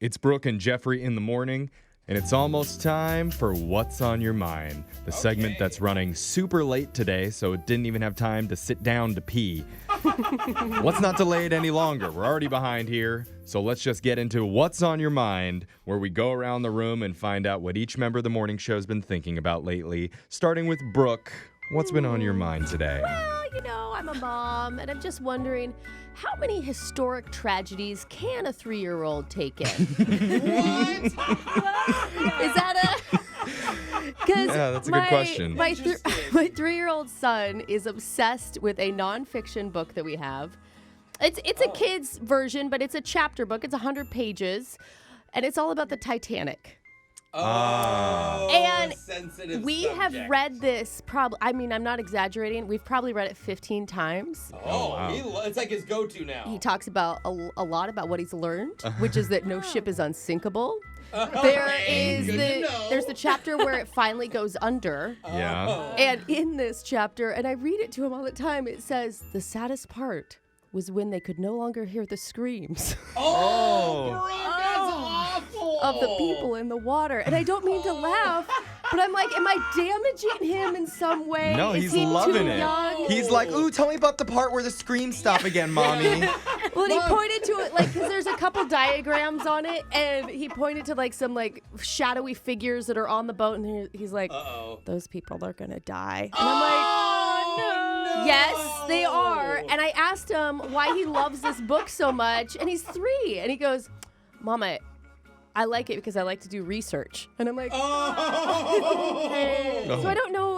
It's Brooke and Jeffrey in the morning, and it's almost time for What's on Your Mind, the segment that's running super late today, so it didn't even have time to sit down to pee. Let's not delay it any longer. We're already behind here, so let's just get into What's on Your Mind, where we go around the room and find out what each member of the morning show's been thinking about lately, starting with Brooke. What's been on your mind today? Well, I'm a mom, and I'm just wondering, how many historic tragedies can a 3-year-old take in? What? Is that Because Yeah, that's a good question. My 3-year-old son is obsessed with a nonfiction book that we have. It's a kid's version, but it's a chapter book. It's 100 pages, and it's all about the Titanic. Oh, And sensitive We have subject. read this I'm not exaggerating. We've probably read it 15 times. Oh, wow. It's like his go-to now. He talks about a lot about what he's learned, which is that no ship is unsinkable. Okay, good to know. There's the chapter where it finally goes under. Yeah. Oh. And in this chapter, and I read it to him all the time, it says, the saddest part was when they could no longer hear the screams Oh, Brooke, that's awful. of the people in the water. And I don't mean to laugh, but I'm like, am I damaging him in some way? No, Is he's he loving too it. young? He's like, ooh, tell me about the part where the screams stop again, mommy. Well, he pointed to it, because there's a couple diagrams on it, and he pointed to, some, shadowy figures that are on the boat, and he's like, Uh-oh. those people are gonna die. And I'm like, no. yes, they are. And I asked him why he loves this book so much, and he's 3, and he goes, Mama, I like it because I like to do research. And I'm like, Oh. okay. So I don't know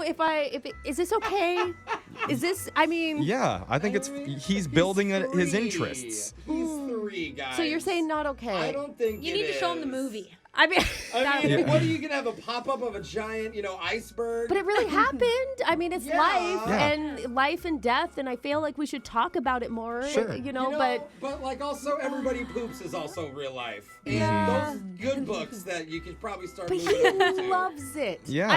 is this okay? Is this, Yeah, I think he's building his three. interests. He's 3, guys. So you're saying not okay? I don't think You need to show him the movie. I mean, What are you gonna have a pop-up of a giant, iceberg? but it really happened. It's Yeah. life Yeah. and life and death, and I feel like we should talk about it more. Sure. But also everybody poops is also real life. And Yeah. those good books that you could probably start But moving he over to. loves it. Yeah.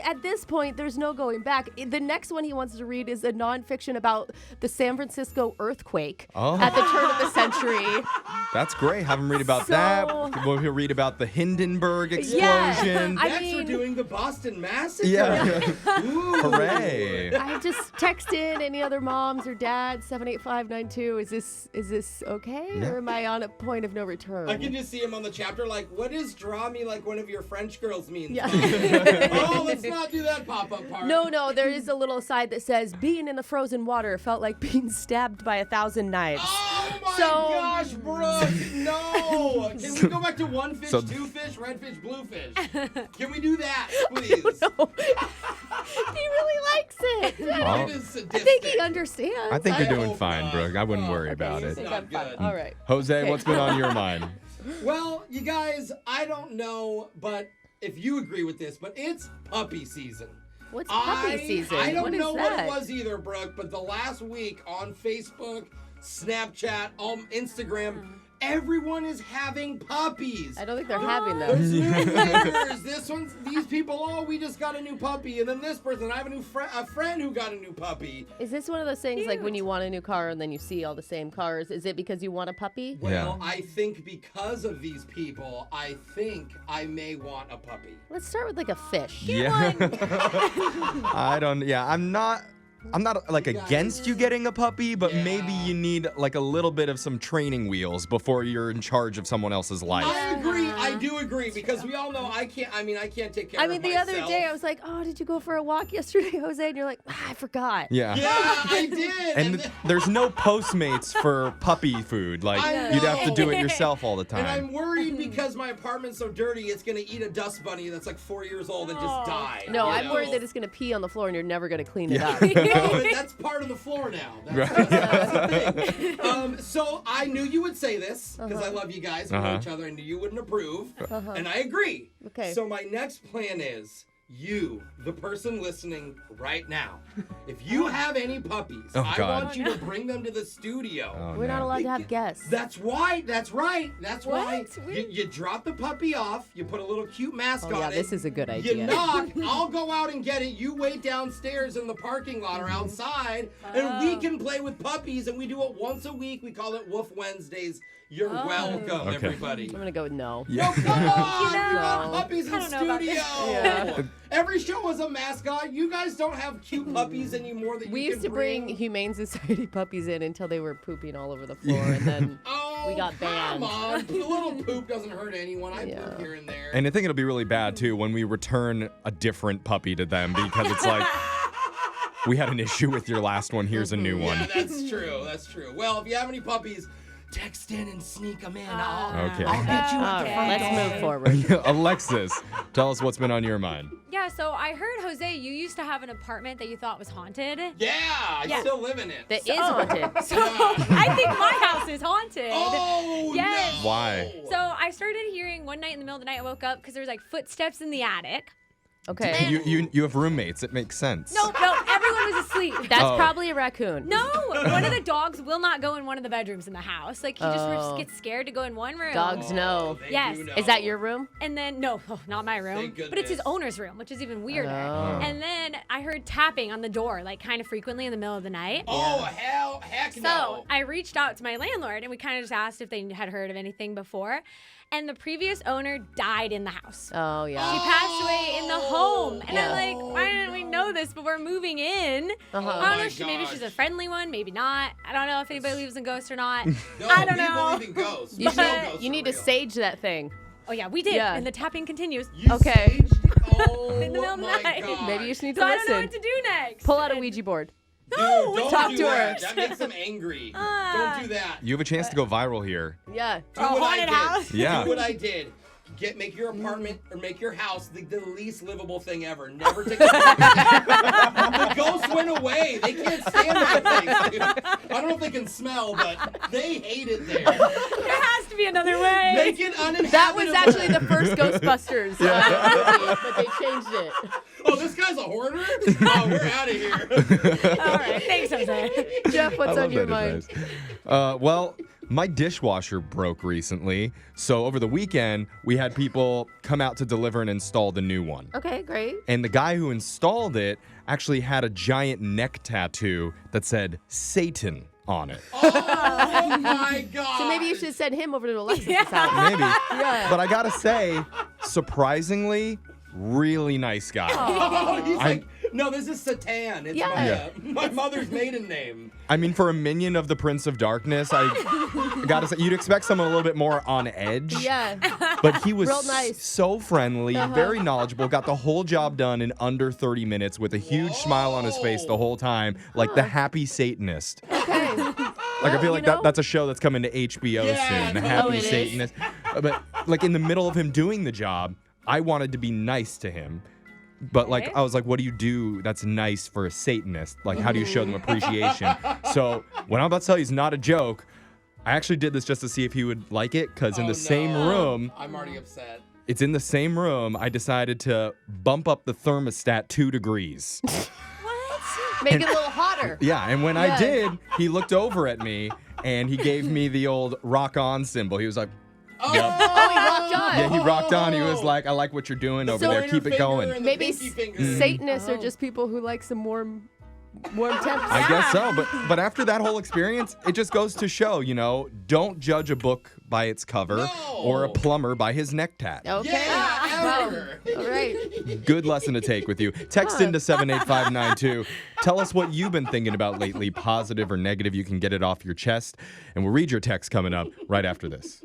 At this point, there's no going back. The next one he wants to read is a nonfiction about the San Francisco earthquake at the turn of the century. That's great. Have him read about So- that. He'll read about the Hindenburg explosion. I Next, we're mean- doing the Boston Massacre. Yeah. Ooh. Hooray. I just text in any other moms or dads 78592. Is this okay, Yeah. or am I on a point of no return? I can just see him on the chapter like, what does draw me like one of your French girls mean? Yeah. Oh, let's not do that pop-up part. No, there is a little side that says being in the frozen water felt like being stabbed by 1,000 knives. Oh my So- gosh, Brooke, no! Can we go back to one fish, So- two fish, red fish, blue fish? Can we do that, please? He really likes it. Oh. It is I think he sadistic. understands. I think you're doing hope fine, not. Brooke. I wouldn't Oh, worry okay, about you it. think I'm fine. good. All right. Jose, what's been on your mind? Well, you guys, I don't know, but if you agree with this, but it's puppy season. What's puppy season? I don't What is know that? what it was either, Brooke, but the last week on Facebook, Snapchat, Instagram, everyone is having puppies. I don't think they're having There's them. new players. These people, we just got a new puppy. And then this person, I have a friend who got a new puppy. Is this one of those things like when you want a new car and then you see all the same cars? Is it because you want a puppy? Well, I think because of these people, I think I may want a puppy. Let's start with a fish. Yeah. I'm not against you getting a puppy, but Yeah. maybe you need a little bit of some training wheels before you're in charge of someone else's life. I agree. I do agree because we all know I can't take care of the myself. other day I was like, oh, did you go for a walk yesterday, Jose? And you're like, I forgot. Yeah. Yeah, I did. And there's no Postmates for puppy food. I You'd have to know. do it yourself all the And time. I'm worried because my apartment's so dirty, it's gonna eat a dust bunny that's 4 years old and just die. No, you I'm know? worried that it's going to pee on the floor and you're never going to clean it up. No, but that's part of the floor now. That's the thing. So I knew you would say this because I love you guys. We know each other. I knew you wouldn't approve, and I agree. Okay. So my next plan is you, the person listening right now, if you have any puppies, Oh, I God. want you to bring them to the studio. Oh, We're not no. allowed to have guests. That's right. That's right. That's why What? you drop the puppy off. You put a little cute mask Oh, on yeah, it. this is a good You idea. knock. I'll go out and get it. You wait downstairs in the parking lot or outside, and we can play with puppies. And we do it once a week. We call it Woof Wednesdays. You're welcome, Okay. everybody. I'm gonna go with no. No, come on! No. We want puppies in I don't know about studio. this. Yeah. Every show has a mascot. You guys don't have cute puppies anymore that We you used to can bring Humane Society puppies in until they were pooping all over the floor, and then Oh, we got banned. Come on, a little poop doesn't hurt anyone. I Yeah. poop here and there. And I think it'll be really bad too when we return a different puppy to them because it's like we had an issue with your last one. Here's a new one. Yeah, that's true. That's true. Well, if you have any puppies, text in and sneak them in. Okay. I'll get you all at the right, front let's door. move forward. Alexis, tell us what's been on your mind. Yeah, so I heard, Jose, you used to have an apartment that you thought was haunted. Yeah, I Yeah. still live in it. That is haunted. So I think my house is haunted. Oh, Yes. no. Why? So I started hearing one night in the middle of the night, I woke up because there was like footsteps in the attic. Okay. You have roommates. It makes sense. No, everyone was asleep. That's Oh. probably a raccoon. No, one of the dogs will not go in one of the bedrooms in the house. Like he just Oh. gets scared to go in one room. Dogs know. They Yes. do know. Is that your room? And then no, not my room, Thank but it's his goodness. owner's room, which is even weirder. Oh. And then I heard tapping on the door, like kind of frequently in the middle of the night. Oh, heck So no. I reached out to my landlord and we kind of just asked if they had heard of anything before. And the previous owner died in the house. Oh yeah. She passed away in the home. And Yeah. I'm like, why didn't we know this before moving in? Uh-huh. I don't my know if maybe she's a gosh. friendly one, maybe not. I don't know if anybody believes in ghosts or not. No, I don't we know. believe in ghosts. You, We know should, ghosts you are need to real. sage that thing. Oh yeah, we did. Yeah. And the tapping continues. You Okay. saged? Oh, In the middle of the my night. gosh. Maybe you just need to So I don't know listen. what to do next. Pull out a And- Ouija board. Dude, No, don't talk do to her. that. That makes them angry. Ah. Don't do that. You have a chance to go viral here. Yeah. Do A what I haunted did. house? Yeah. Do what I did. Make your apartment or make your house the least livable thing ever. Never take the ghosts went away. They can't stand that place, dude. I don't know if they can smell, but they hate it there. There has to be another way. Make it uninhabitable. That was actually the first Ghostbusters movie, but they changed it. Oh, this guy's a hoarder? Oh, we're out of here. All right, thanks, Jose. Jeff, what's I on love your that mind? advice. Well, my dishwasher broke recently. So over the weekend, we had people come out to deliver and install the new one. Okay, great. And the guy who installed it actually had a giant neck tattoo that said Satan on it. Oh my god. So maybe you should send him over to Alexis' house. Maybe. Yeah. But I gotta say, surprisingly, really nice guy. Oh, he's I- like, no, this is Satan. It's Yeah. my mother's maiden name. I mean, for a minion of the Prince of Darkness, I gotta say, you'd expect someone a little bit more on edge. Yeah. But he was Real nice. so friendly, very knowledgeable, got the whole job done in under 30 minutes with a huge smile on his face the whole time, like the happy Satanist. Okay. Like, I feel you like know- that's a show that's coming to HBO Yeah, soon, The oh, Happy it is? Satanist. But, like, in the middle of him doing the job, I wanted to be nice to him. But, like, Okay. I was like, what do you do that's nice for a Satanist? Like, how do you show them appreciation? So, when I'm about to tell you it's not a joke, I actually did this just to see if he would like it, because in Oh, the same no. room, I'm already upset. it's in the same room, I decided to bump up the thermostat 2 degrees. What? Make it a little hotter. Yeah, and when I Yeah. did, he looked over at me and he gave me the old rock on symbol. He was like, Oh, Oh, he rocked on. yeah, he rocked on. He was like, I like what you're doing over So there. Pointer Keep it finger going. and the Maybe pinky finger. Satanists are Oh. just people who like some warm temps. I guess so, but after that whole experience, it just goes to show, don't judge a book by its cover No. or a plumber by his neck tat. Okay. Yeah, ever. All right. Good lesson to take with you. Text into 78592. Tell us what you've been thinking about lately, positive or negative. You can get it off your chest, and we'll read your text coming up right after this.